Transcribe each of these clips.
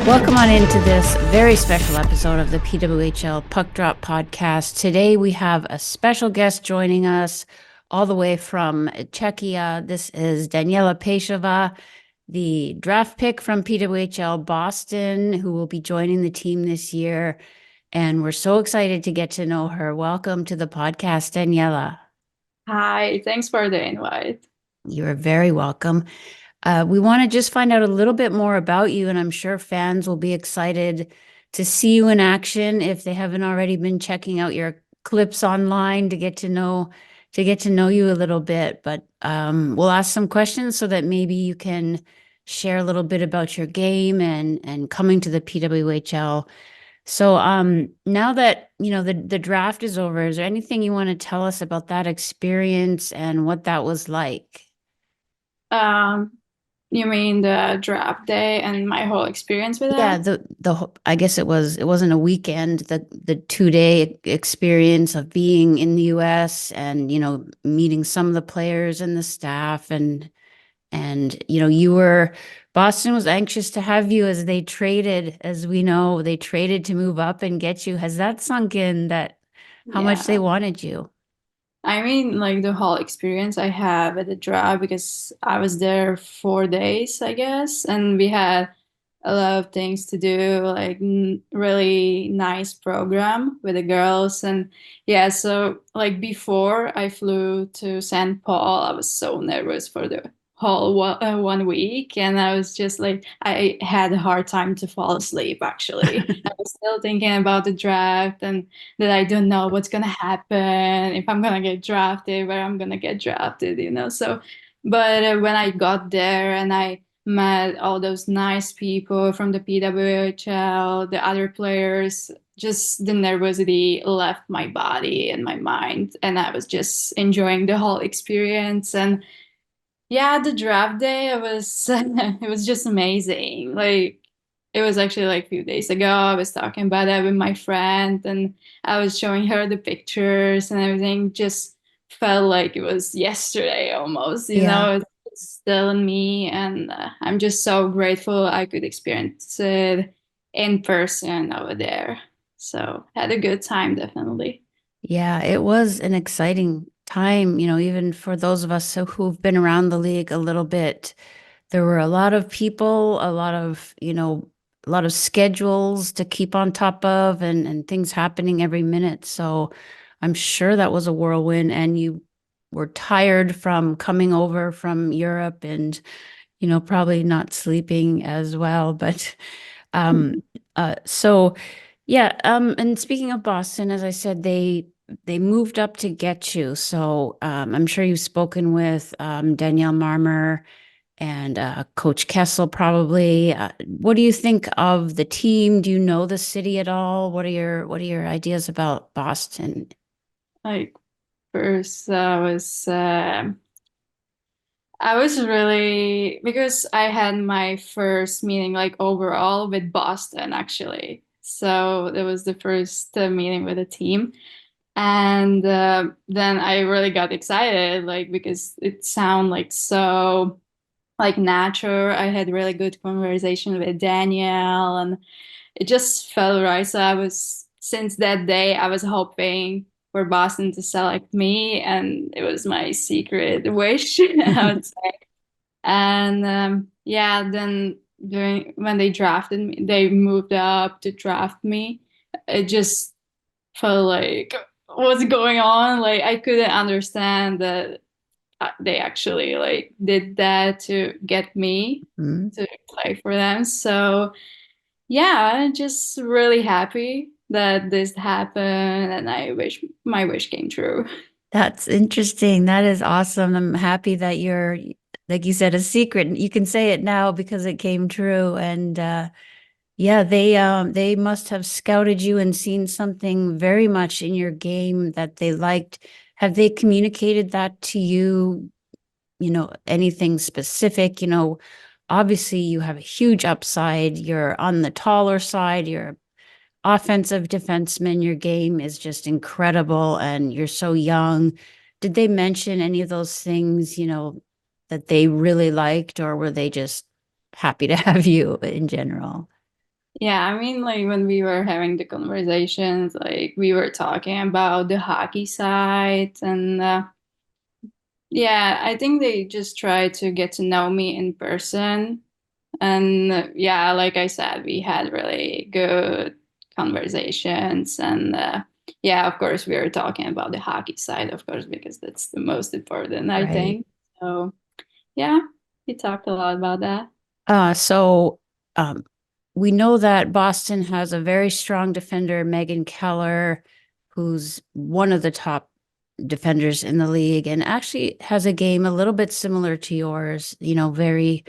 Welcome on into this very special episode of the PWHL Puck Drop Podcast. Today we have a special guest joining us all the way from Czechia. This is Daniela Pejšová, the draft pick from PWHL Boston, who will be joining the team this year. And we're so excited to get to know her. Welcome to the podcast, Daniela. Hi, thanks for the invite. You're very welcome. We want to just find out a little bit more about you, and I'm sure fans will be excited to see you in action if they haven't already been checking out your clips online to get to know you a little bit. But we'll ask some questions so that maybe you can share a little bit about your game and coming to the PWHL. So now that the draft is over, is there anything you want to tell us about that experience and what that was like? Um, you mean the draft day and my whole experience with Yeah, that? I guess it wasn't a weekend, the 2-day experience of being in the US and meeting some of the players and the staff and Boston was anxious to have you as they traded, as we know, they traded to move up and get you. Has that sunk in that how much they Yeah. wanted you? I mean, like the whole experience I have at the draft because I was there 4 days, I guess, and we had a lot of things to do, like really nice program with the girls. And yeah, so like before I flew to St. Paul, I was so nervous for the whole 1 week. And I was just like, I had a hard time to fall asleep, actually. I was still thinking about the draft and that I don't know what's going to happen, if I'm going to get drafted, where I'm going to get drafted. So, but when I got there and I met all those nice people from the PWHL, the other players, just the nervosity left my body and my mind, and I was just enjoying the whole experience. And yeah, the draft day, it was it was just amazing. Like it was actually like a few days ago. I was talking about that with my friend, and I was showing her the pictures and everything. Just felt like it was yesterday almost. Yeah. It's still in me, and I'm just so grateful I could experience it in person over there. So had a good time, definitely. Yeah, it was an exciting time, even for those of us who've been around the league a little bit. There were a lot of people, a lot of schedules to keep on top of and things happening every minute. So I'm sure that was a whirlwind and you were tired from coming over from Europe and, probably not sleeping as well. But um so yeah, and speaking of Boston, as I said, they moved up to get you. So I'm sure you've spoken with Danielle Marmer and Coach Kessel probably. What do you think of the team? Do you know the city at all? What are your ideas about Boston? Like first, I was really because I had my first meeting like overall with Boston actually. So it was the first meeting with the team. And then I really got excited, like because it sounded like so like natural. I had really good conversation with Danielle, and it just felt right. So I was since that day I was hoping for Boston to select me, and it was my secret wish, I would say. And yeah, then during when they drafted me, they moved up to draft me. It just felt like what's going on? Like I couldn't understand that they actually like did that to get me Hmm? to play for them. So yeah, I'm just really happy that this happened, and I wish my wish came true. That's interesting. That is awesome. I'm happy that you're, like you said, a secret. You can say it now because it came true. And yeah, they must have scouted you and seen something very much in your game that they liked. Have they communicated that to you? Anything specific? Obviously you have a huge upside. You're on the taller side. You're offensive defenseman. Your game is just incredible and you're so young. Did they mention any of those things, that they really liked, or were they just happy to have you in general? Yeah, I mean, like when we were having the conversations, like we were talking about the hockey side, and yeah, I think they just try to get to know me in person. And yeah, like I said, we had really good conversations. And yeah, of course, we were talking about the hockey side, of course, because that's the most important, I Right. think. So yeah, we talked a lot about that. So um, we know that Boston has a very strong defender, Megan Keller, who's one of the top defenders in the league and actually has a game a little bit similar to yours, very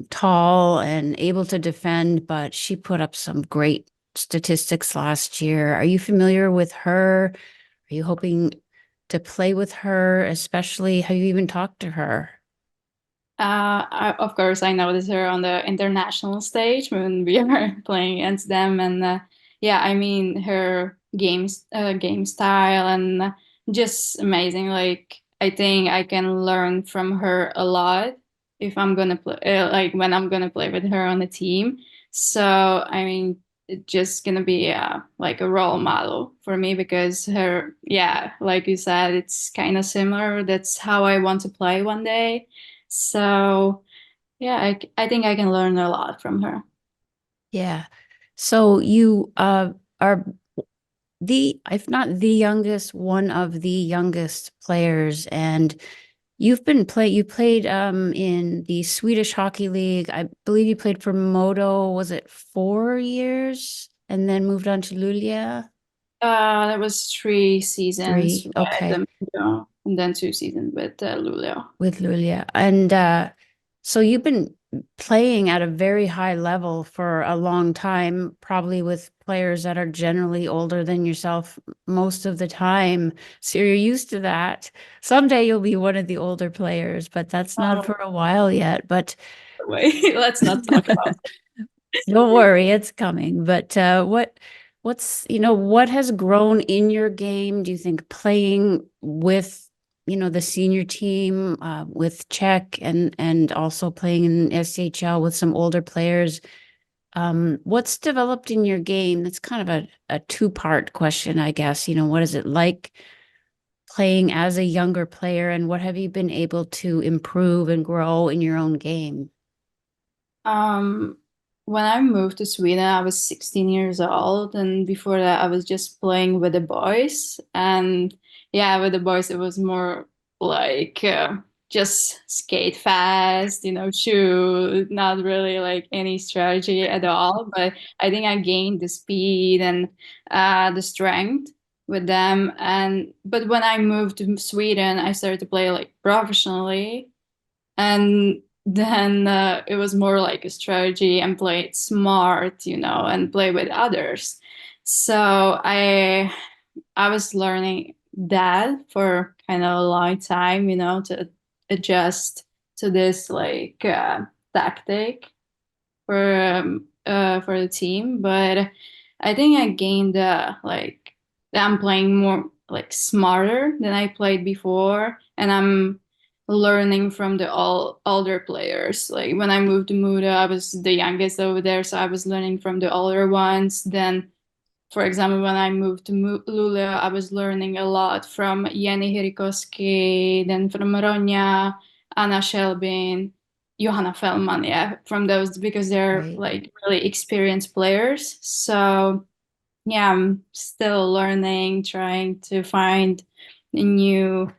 tall and able to defend, but she put up some great statistics last year. Are you familiar with her? Are you hoping to play with her, especially? Have you even talked to her? Of course, I noticed her on the international stage when we are playing against them, and yeah, I mean her game style, and just amazing. Like I think I can learn from her a lot if I'm gonna play, like when I'm gonna play with her on the team. So I mean, it's just gonna be like a role model for me because her, yeah, like you said, it's kind of similar. That's how I want to play one day. So yeah, I think I can learn a lot from her. Yeah. So you are if not the youngest, one of the youngest players, and you played in the Swedish Hockey League. I believe you played for Modo, was it 4 years? And then moved on to Luleå? That was 3 seasons Three. with Okay. and then 2 seasons with Luleå. With Lulia. And so you've been playing at a very high level for a long time, probably with players that are generally older than yourself most of the time. So you're used to that. Someday you'll be one of the older players, but that's not Oh, for a while yet. But wait, let's not talk about don't worry, it's coming. But what has grown in your game? Do you think playing with, the senior team, with Czech and also playing in SHL with some older players, what's developed in your game? That's kind of a two-part question, I guess. What is it like playing as a younger player, and what have you been able to improve and grow in your own game? Um, when I moved to Sweden, I was 16 years old, and before that, I was just playing with the boys. And yeah, with the boys, it was more like just skate fast, shoot, not really like any strategy at all. But I think I gained the speed and the strength with them. And but when I moved to Sweden, I started to play like professionally, and then it was more like a strategy and play it smart, and play with others. So I was learning that for kind of a long time, to adjust to this like tactic for the team. But I think I gained like that I'm playing more like smarter than I played before, and I'm learning from the older players. Like when I moved to Muda, I was the youngest over there, so I was learning from the older ones. Then, for example, when I moved to Luleå, I was learning a lot from Jenny Hirikoski, then from Ronya, Anna Shelbin, Johanna Fellman, yeah, from those because they're Right. like really experienced players. So yeah, I'm still learning, trying to find a new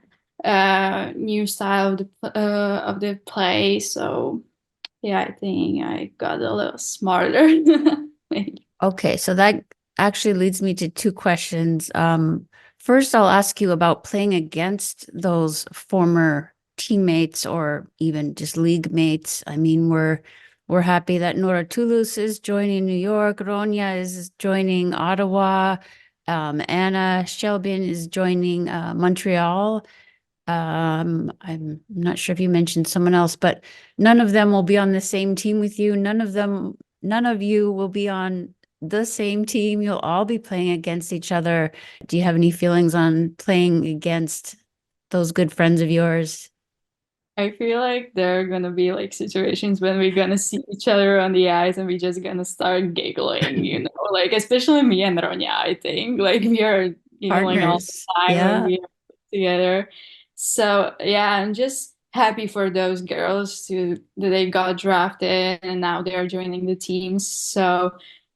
style of the play. So yeah, I think I got a little smarter. Maybe. Okay, so that actually leads me to two questions. First, I'll ask you about playing against those former teammates or even just league mates. I mean, we're happy that Noora Tulus is joining New York, Ronya is joining Ottawa, Anna Shelbin is joining Montreal. I'm not sure if you mentioned someone else, but none of them will be on the same team with you. None of you will be on the same team. You'll all be playing against each other. Do you have any feelings on playing against those good friends of yours? I feel like there are gonna be like situations when we're gonna see each other on the ice and we're just gonna start giggling, you know, like especially me and Ronya, I think. Like we are giggling all Partners. the time when Yeah. we are together. So yeah, I'm just happy for those girls that they got drafted and now they are joining the teams. So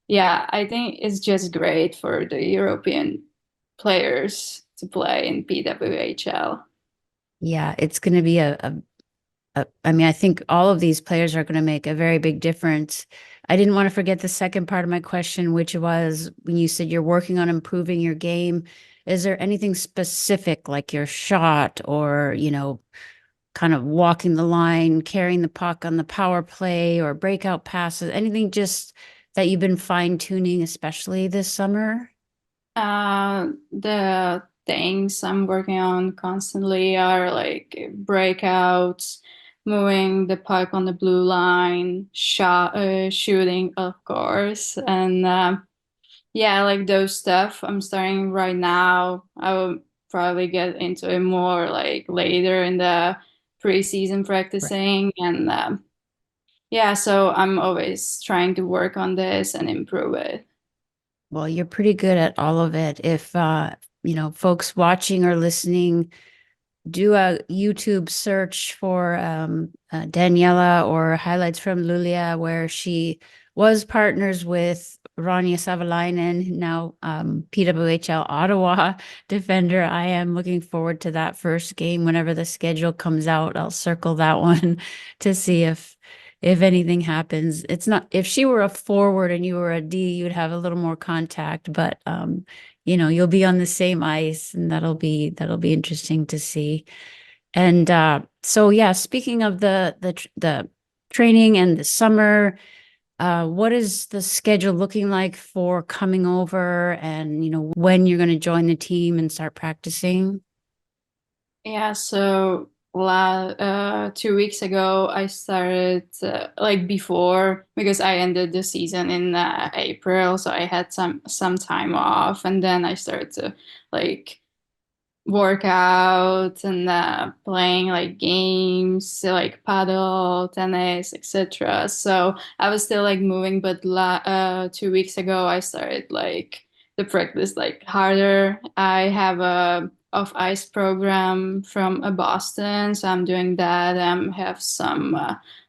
yeah, I think it's just great for the European players to play in PWHL. Yeah. It's going to be I mean, I think all of these players are going to make a very big difference. I didn't want to forget the second part of my question, which was when you said you're working on improving your game. Is there anything specific like your shot or, kind of walking the line, carrying the puck on the power play or breakout passes, anything just that you've been fine tuning, especially this summer? The things I'm working on constantly are like breakouts, moving the puck on the blue line, shooting, of course, and yeah, like those stuff. I'm starting right now. I will probably get into it more like later in the preseason Right. practicing, and yeah, so I'm always trying to work on this and improve it. Well, you're pretty good at all of it. If folks watching or listening do a YouTube search for Daniela or highlights from Lulia, where she was partners with Ronja Savalainen, now PWHL Ottawa defender. I am looking forward to that first game whenever the schedule comes out. I'll circle that one to see if anything happens. It's not if she were a forward and you were a D, you'd have a little more contact, but you'll be on the same ice and that'll be interesting to see. And so yeah, speaking of the training and the summer, what is the schedule looking like for coming over and when you're going to join the team and start practicing? Yeah, so 2 weeks ago, I started like before because I ended the season in April, so I had some time off, and then I started to like work out and playing like games like paddle, tennis, etc. So I was still like moving, but 2 weeks ago I started like the practice like harder. I have a off ice program from Boston, so I'm doing that. Have some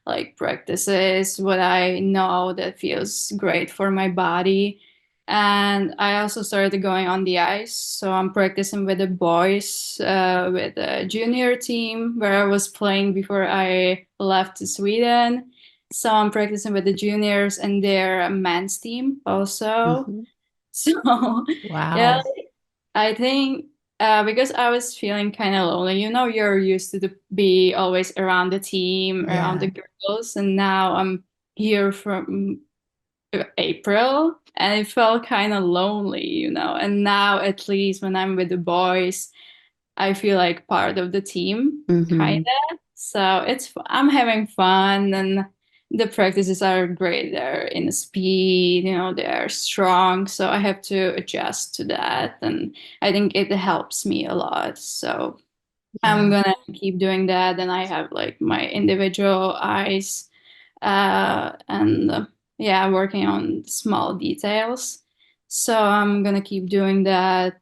like practices what I know that feels great for my body. And I also started going on the ice. So I'm practicing with the boys, with the junior team where I was playing before I left to Sweden. So I'm practicing with the juniors and their men's team also. Mhm. So yeah, Wow. I think because I was feeling kind of lonely, you're used to be always around the team, around Yeah. the girls, and now I'm here from April and it felt kind of lonely, And now, at least when I'm with the boys, I feel like part of the team, kind Hmm. of. So I'm having fun and the practices are great. They're in speed, they're strong. So I have to adjust to that. And I think it helps me a lot. So I'm Yeah. gonna keep doing that. And I have like my individual eyes and yeah, working on small details. So I'm gonna keep doing that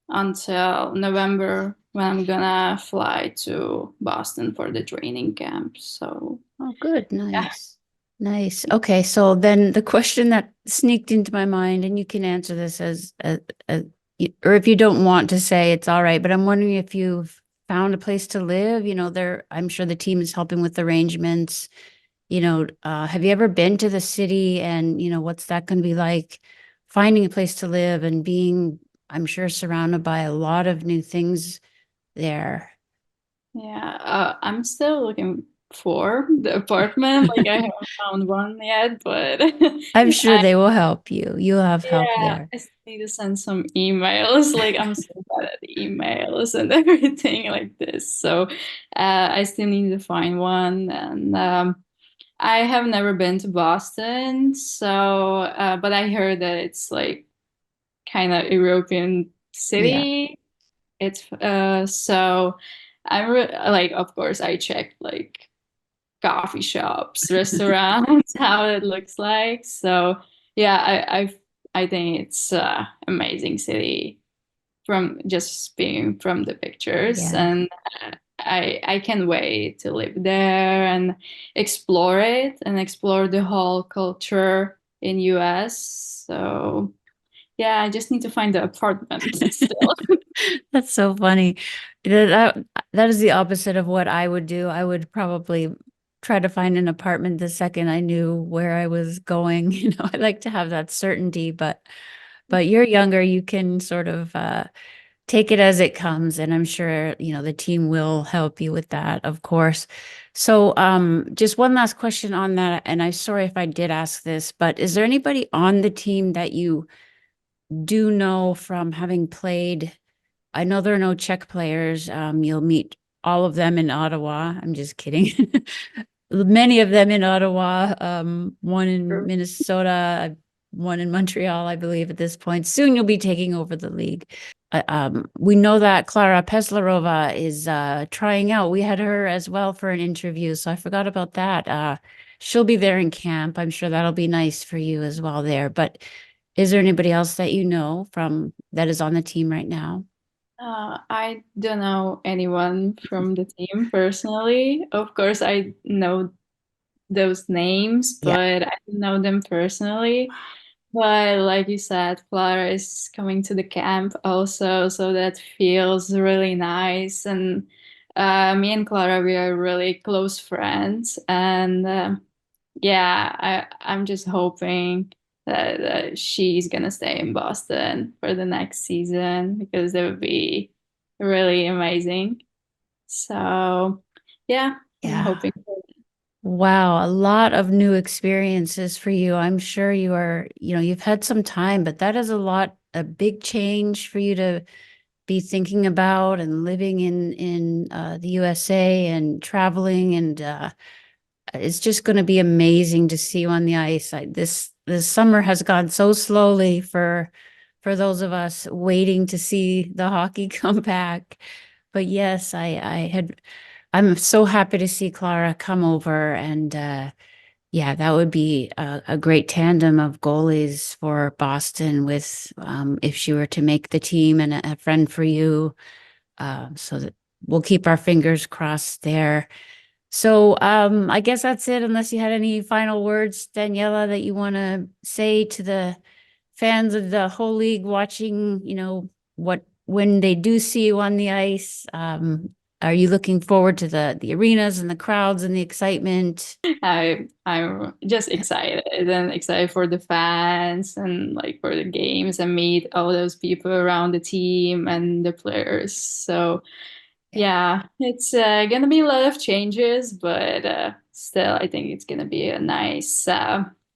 until November when I'm gonna fly to Boston for the training camp. So Oh, good. yeah, Nice. Nice. Okay. So then the question that sneaked into my mind, and you can answer this as or if you don't want to say it's all right, but I'm wondering if you've found a place to live. I'm sure the team is helping with arrangements. Have you ever been to the city and, what's that going to be like finding a place to live and being, I'm sure, surrounded by a lot of new things there? yeah. I'm still looking for the apartment. Like I haven't found one yet, but I'm sure I they will help you. You'll have help yeah, there. I still need to send some emails. Like I'm so bad at emails and everything like this. So I still need to find one. And I have never been to Boston, so but I heard that it's like kind of European Yeah. city. It's so. like, of course, I checked like coffee shops, restaurants, how it looks like. So yeah, I think it's amazing city from just being from the pictures, Yeah. and I can't wait to live there and explore it and explore the whole culture in US. So yeah, I just need to find the apartment still. That's so funny. That is the opposite of what I would do. I would probably try to find an apartment the second I knew where I was going. I like to have that certainty, but you're younger, you can sort of take it as it comes, and I'm sure, the team will help you with that, of course. So, just one last question on that, and I'm sorry if I did ask this, but is there anybody on the team that you do know from having played? I know there are no Czech players. You'll meet all of them in Ottawa. I'm just kidding. Many of them in Ottawa, one in Minnesota, one in Montreal, I believe, at this point. Soon you'll be taking over the league. We know that Klára Peslarová is trying out. We had her as well for an interview, so I forgot about that. She'll be there in camp. I'm sure that'll be nice for you as well there. But is there anybody else that you know from that is on the team right now? I don't know anyone from the team personally. Of course, I know those names, Yeah. but I don't know them personally. But like you said, Clara is coming to the camp also, so that feels really nice. And me and Clara, we are really close friends, and yeah, I'm just hoping that she's gonna stay in Boston for the next season because that would be really amazing. So yeah, I'm Yeah. hoping for Wow, a lot of new experiences for you. I'm sure you've had some time, but that is a big change for you to be thinking about and living in the USA and traveling, and it's just going to be amazing to see you on the ice. This summer has gone so slowly for those of us waiting to see the hockey come back. But yes, I'm so happy to see Klára come over, and yeah, that would be a great tandem of goalies for Boston with if she were to make the team, and a friend for you. So that we'll keep our fingers crossed there. So I guess that's it, unless you had any final words, Daniela, that you want to say to the fans of the whole league watching, when they do see you on the ice. Are you looking forward to the arenas and the crowds and the excitement? I'm just excited and excited for the fans and like for the games and meet all those people around the team and the players. So yeah, it's gonna be a lot of changes, but still, I think it's gonna be a nice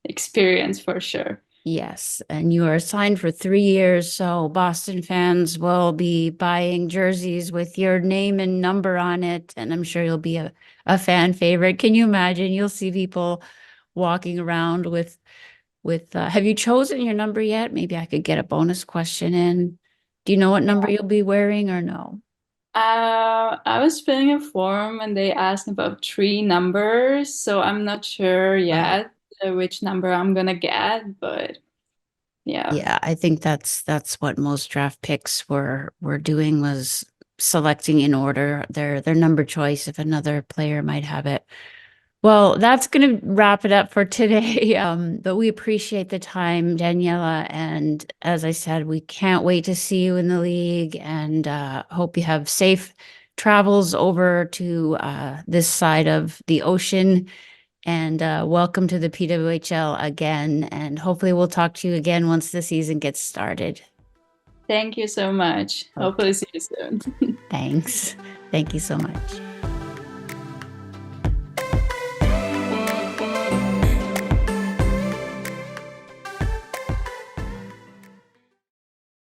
experience for sure. Yes, and you are signed for 3 years, so Boston fans will be buying jerseys with your name and number on it, and I'm sure you'll be a fan favorite. Can you imagine? You'll see people walking around with have you chosen your number yet? Maybe I could get a bonus question in. Do you know what number you'll be wearing or no? I was filling a form and they asked about three numbers, so I'm not sure Right. yet which number I'm gonna get, but yeah. Yeah, I think that's what most draft picks were doing, was selecting in order their number choice if another player might have it. Well, that's going to wrap it up for today. But we appreciate the time, Daniela. And as I said, we can't wait to see you in the league, and hope you have safe travels over to this side of the ocean. And welcome to the PWHL again. And hopefully we'll talk to you again once the season gets started. Thank you so much. Okay, Hopefully see you soon. thanks. Thank you so much.